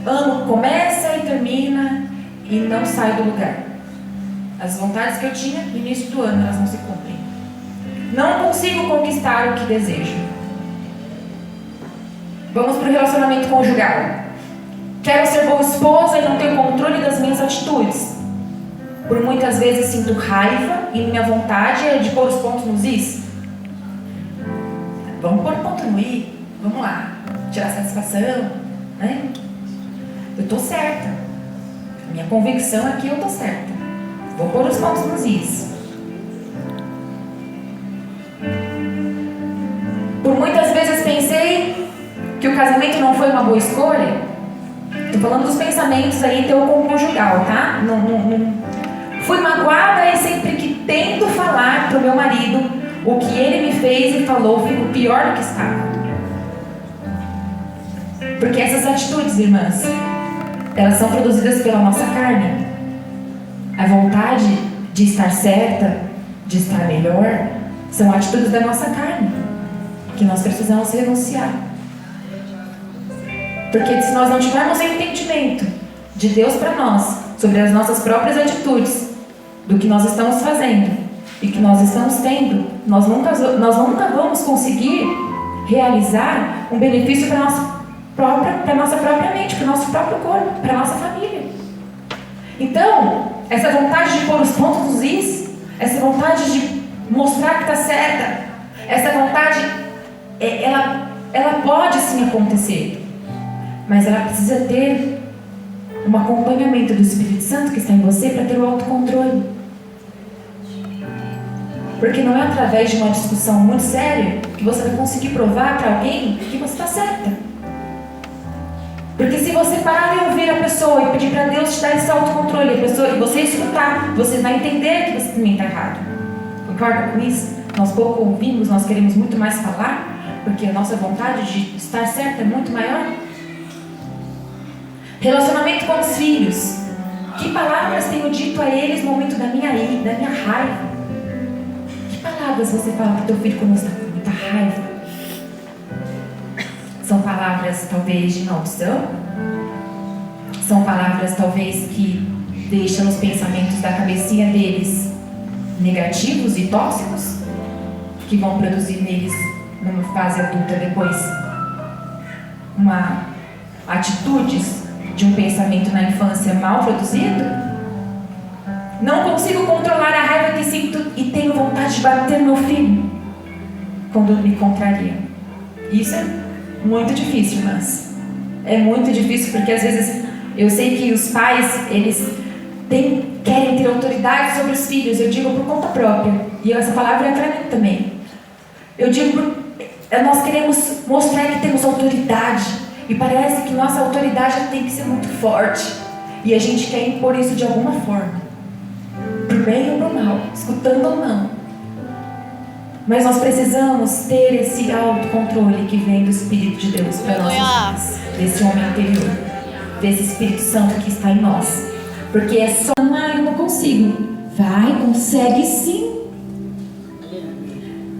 Ano começa e termina e não sai do lugar. As vontades que eu tinha no início do ano, elas não se cumprem. Não consigo conquistar o que desejo. Vamos para o relacionamento conjugal. Quero ser boa esposa e não tenho controle das minhas atitudes. Por muitas vezes sinto raiva e minha vontade é de pôr os pontos nos is. Vamos pôr ponto no i. Vamos lá. Tirar satisfação, né? Eu estou certa. A minha convicção é que eu estou certa. Vou pôr os pontos nos is. Por muitas vezes pensei que o casamento não foi uma boa escolha. Estou falando dos pensamentos aí teu conjugal, tá? Não. Fui magoada e sempre que tento falar pro meu marido o que ele me fez e falou, fico pior do que estava. Porque essas atitudes, irmãs, elas são produzidas pela nossa carne. A vontade de estar certa, de estar melhor, são atitudes da nossa carne, que nós precisamos renunciar. Porque se nós não tivermos entendimento de Deus para nós, sobre as nossas próprias atitudes, do que nós estamos fazendo e que nós estamos tendo, nós nunca vamos conseguir realizar um benefício para a nossa própria mente, para o nosso próprio corpo, para a nossa família. Então, essa vontade de pôr os pontos nos is, essa vontade de mostrar que está certa, essa vontade, ela pode sim acontecer, mas ela precisa ter um acompanhamento do Espírito Santo que está em você para ter o autocontrole. Porque não é através de uma discussão muito séria que você vai conseguir provar para alguém que você está certa. Porque se você parar e ouvir a pessoa e pedir para Deus te dar esse autocontrole, a pessoa, e você escutar, você vai entender que você também está errado. Concorda com isso? Nós pouco ouvimos, nós queremos muito mais falar, porque a nossa vontade de estar certa é muito maior. Relacionamento com os filhos. Que palavras tenho dito a eles no momento da minha ira, da minha raiva? Que palavras você fala para o teu filho quando está com muita raiva? São palavras talvez de maldição? São palavras talvez que deixam os pensamentos da cabecinha deles negativos e tóxicos? Que vão produzir neles, numa fase adulta depois, atitudes de um pensamento na infância mal produzido? Não consigo controlar a raiva que sinto e tenho vontade de bater no meu filho quando me contraria. Isso é muito difícil, mas é muito difícil porque às vezes eu sei que os pais, eles querem ter autoridade sobre os filhos. Eu digo por conta própria, e essa palavra é para mim também. Eu digo, nós queremos mostrar que temos autoridade, e parece que nossa autoridade tem que ser muito forte, e a gente quer impor isso de alguma forma, pro bem ou pro mal, escutando ou não. Mas nós precisamos ter esse autocontrole que vem do Espírito de Deus para nossas vidas, desse homem interior, desse Espírito Santo que está em nós. Porque é só, eu não consigo. Vai, consegue sim.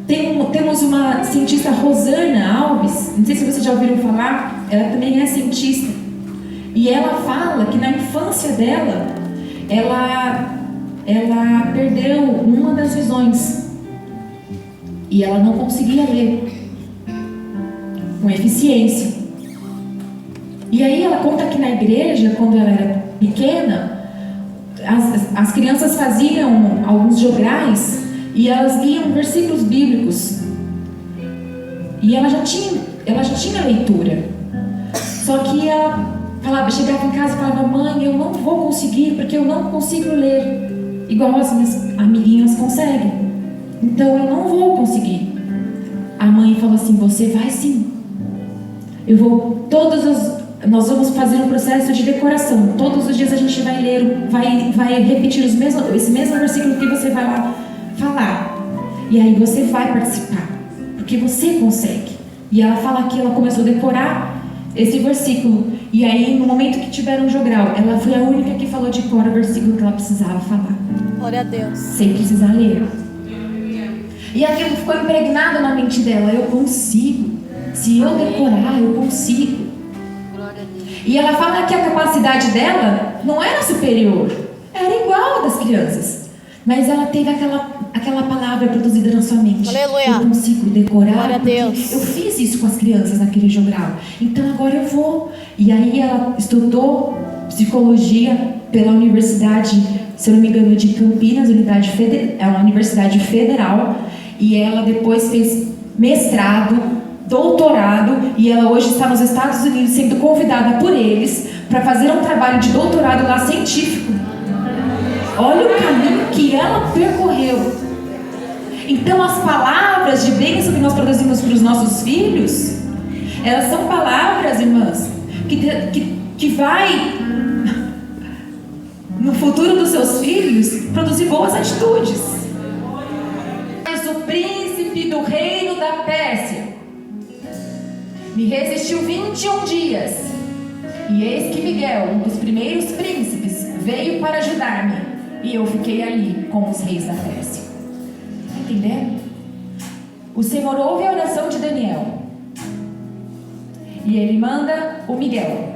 Temos uma cientista, Rosana Alves, não sei se vocês já ouviram falar, ela também é cientista. E ela fala que na infância dela, ela perdeu uma das visões. E ela não conseguia ler com eficiência. E aí ela conta que na igreja, quando ela era pequena, as crianças faziam alguns jograis e elas liam versículos bíblicos. E ela já tinha leitura. Só que ela chegava em casa e falava: mãe, eu não vou conseguir porque eu não consigo ler igual as minhas amiguinhas conseguem. Então eu não vou conseguir. A mãe falou assim: você vai sim. Nós vamos fazer um processo de decoração. Todos os dias a gente vai ler, vai repetir esse mesmo versículo que você vai lá falar. E aí você vai participar, porque você consegue. E ela fala que ela começou a decorar esse versículo. E aí, no momento que tiveram um jogral, ela foi a única que falou de cor o versículo que ela precisava falar. Glória a Deus. Sem precisar ler. E aquilo ficou impregnado na mente dela. Eu consigo. Se eu decorar, eu consigo. Glória a Deus. E ela fala que a capacidade dela não era superior. Era igual a das crianças. Mas ela teve aquela palavra produzida na sua mente. Aleluia. Eu consigo decorar. Glória a Deus. Eu fiz isso com as crianças naquele jogral. Então agora eu vou. E aí ela estudou psicologia pela Universidade, se eu não me engano, de Campinas, é uma universidade federal. E ela depois fez mestrado, doutorado. E ela hoje está nos Estados Unidos sendo convidada por eles para fazer um trabalho de doutorado lá científico. Olha o caminho que ela percorreu. Então as palavras de bênção que nós produzimos para os nossos filhos, elas são palavras, irmãs, que vai no futuro dos seus filhos produzir boas atitudes. Mas o príncipe do reino da Pérsia me resistiu 21 dias. E eis que Miguel, um dos primeiros príncipes, veio para ajudar-me. E eu fiquei ali com os reis da Pérsia. Está entendendo? O Senhor ouve a oração de Daniel. E ele manda o Miguel.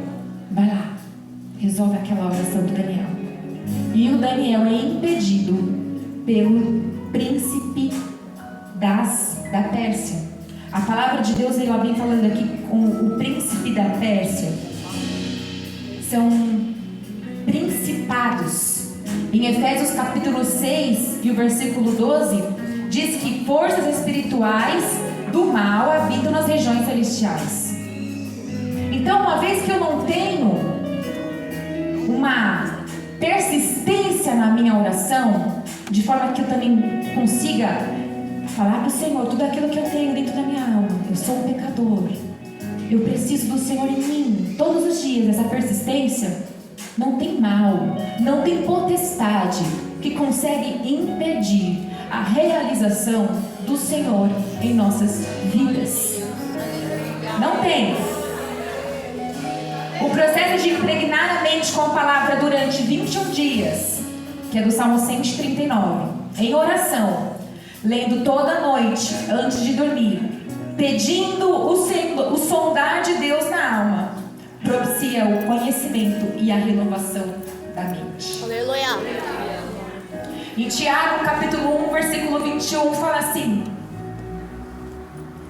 Vai lá, resolve aquela oração do Daniel. E o Daniel é impedido pelo príncipe da Pérsia. A palavra de Deus, ela vem falando aqui com o príncipe da Pérsia. São principados. Em Efésios capítulo 6 e o versículo 12, diz que forças espirituais do mal habitam nas regiões celestiais. Então, uma vez que eu não tenho uma persistência na minha oração, de forma que eu também consiga falar para o Senhor tudo aquilo que eu tenho dentro da minha alma. Eu sou um pecador. Eu preciso do Senhor em mim. Todos os dias, essa persistência, não tem mal, não tem potestade que consegue impedir a realização do Senhor em nossas vidas. Não tem. O processo de impregnar a mente com a palavra durante 21 dias, que é do Salmo 139, em oração, lendo toda noite antes de dormir, pedindo o sondar de Deus na alma, propicia o conhecimento e a renovação da mente. Aleluia. Em Tiago capítulo 1, versículo 21, fala assim.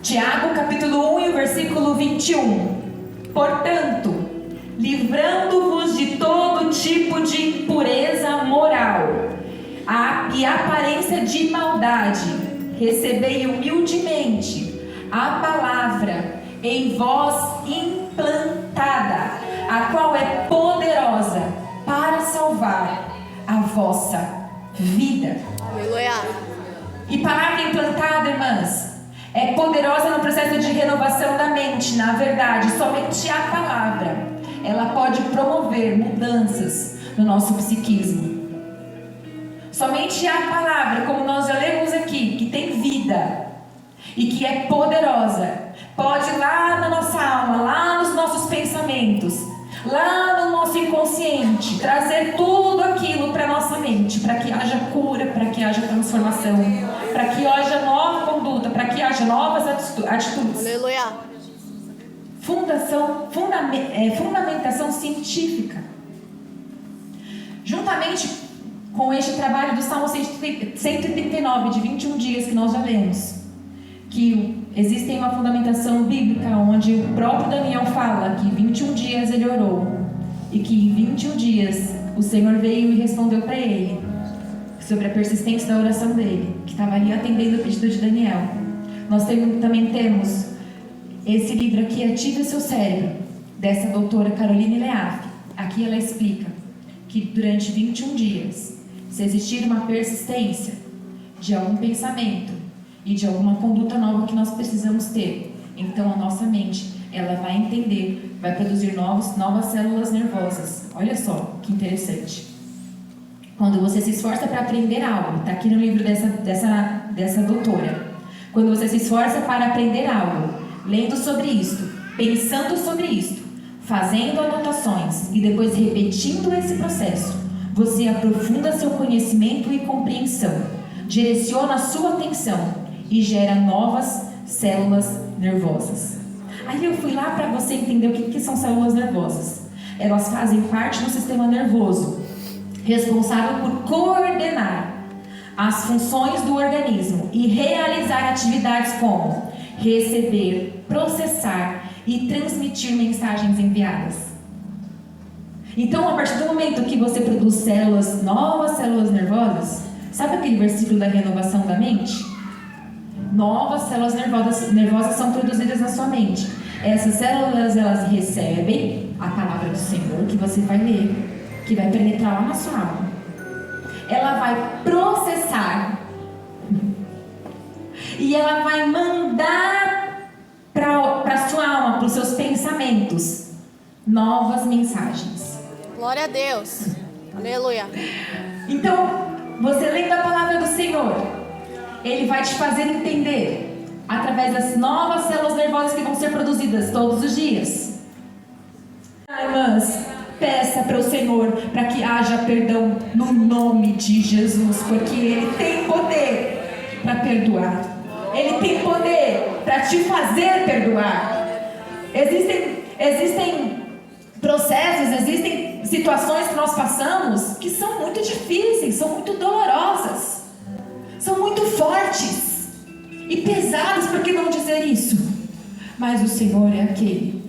Tiago capítulo 1 e o versículo 21. Portanto, livrando-vos de todo tipo de impureza moral e aparência de maldade, recebei humildemente a palavra em vós implantada, a qual é poderosa para salvar a vossa vida. Aleluia. E palavra implantada, irmãs, é poderosa no processo de renovação da mente. Na verdade, somente a palavra, ela pode promover mudanças no nosso psiquismo. Somente a palavra, como nós já lemos aqui, que tem vida e que é poderosa, pode ir lá na nossa alma, lá nos nossos pensamentos, lá no nosso inconsciente, trazer tudo aquilo para nossa mente, para que haja cura, para que haja transformação, para que haja nova conduta, para que haja novas atitudes. Aleluia. Fundamentação científica. Juntamente com este trabalho do Salmo 139, de 21 dias que nós já lemos, que existe uma fundamentação bíblica onde o próprio Daniel fala que 21 dias ele orou e que em 21 dias o Senhor veio e respondeu para ele sobre a persistência da oração dele, que estava ali atendendo o pedido de Daniel. Nós também temos esse livro aqui, Ative o Seu Cérebro, dessa doutora Caroline Leaf. Aqui ela explica que durante 21 dias, se existir uma persistência de algum pensamento e de alguma conduta nova que nós precisamos ter, então a nossa mente, ela vai entender, vai produzir novas células nervosas. Olha só que interessante. Quando você se esforça para aprender algo, está aqui no livro dessa doutora. Quando você se esforça para aprender algo, lendo sobre isto, pensando sobre isto, fazendo anotações e depois repetindo esse processo, você aprofunda seu conhecimento e compreensão, direciona a sua atenção e gera novas células nervosas. Aí eu fui lá para você entender o que são células nervosas. Elas fazem parte do sistema nervoso, responsável por coordenar as funções do organismo e realizar atividades como receber, processar e transmitir mensagens enviadas. Então, a partir do momento que você produz células, novas células nervosas, sabe aquele versículo da renovação da mente? Novas células nervosas são produzidas na sua mente. Essas células, elas recebem a palavra do Senhor, que você vai ler, que vai penetrar lá na sua alma. Ela vai processar e ela vai mandar para a sua alma, para os seus pensamentos, novas mensagens. Glória a Deus. Aleluia. Então, você lendo a palavra do Senhor, Ele vai te fazer entender através das novas células nervosas que vão ser produzidas todos os dias. Irmãs, peça para o Senhor para que haja perdão no nome de Jesus, porque Ele tem poder para perdoar. Ele tem poder para te fazer perdoar. Existem processos, existem situações que nós passamos que são muito difíceis, são muito dolorosas, são muito fortes e pesadas, por que não dizer isso? Mas o Senhor é aquele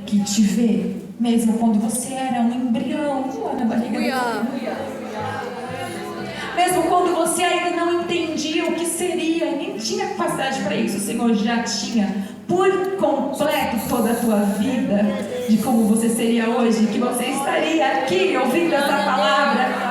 que te vê mesmo quando você era um embrião lá na barriga da mãe. Mesmo quando você ainda não entendia o que seria, nem tinha capacidade para isso, o Senhor já tinha por completo toda a tua vida, de como você seria hoje, que você estaria aqui ouvindo essa palavra.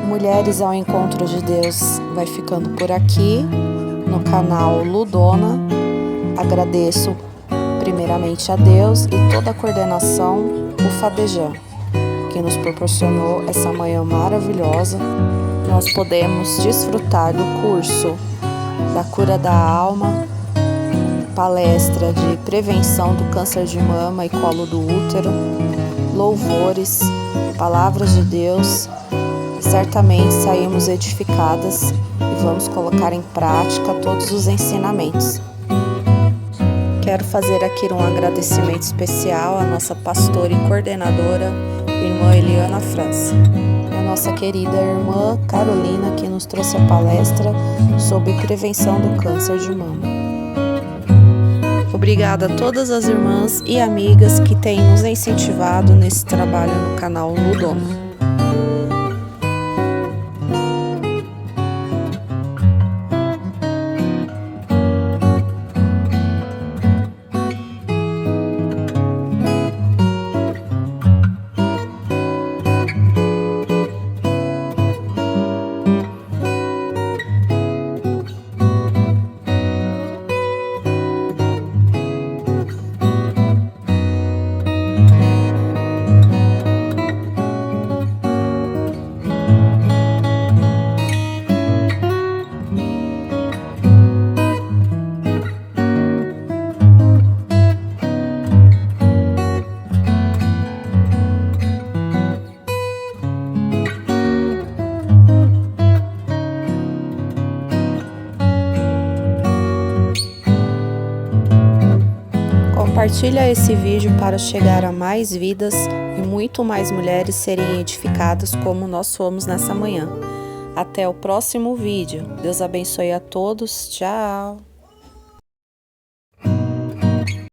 Mulheres ao Encontro de Deus vai ficando por aqui no canal Ludona. Agradeço primeiramente a Deus e toda a coordenação, o Fadejan, que nos proporcionou essa manhã maravilhosa. Nós podemos desfrutar do curso da cura da alma, palestra de prevenção do câncer de mama e colo do útero, louvores, palavras de Deus. Certamente saímos edificadas e vamos colocar em prática todos os ensinamentos. Quero fazer aqui um agradecimento especial à nossa pastora e coordenadora, irmã Eliana França, e a nossa querida irmã Carolina, que nos trouxe a palestra sobre prevenção do câncer de mama. Obrigada a todas as irmãs e amigas que têm nos incentivado nesse trabalho no canal Ludona. Compartilha esse vídeo para chegar a mais vidas e muito mais mulheres serem edificadas como nós fomos nessa manhã. Até o próximo vídeo. Deus abençoe a todos. Tchau!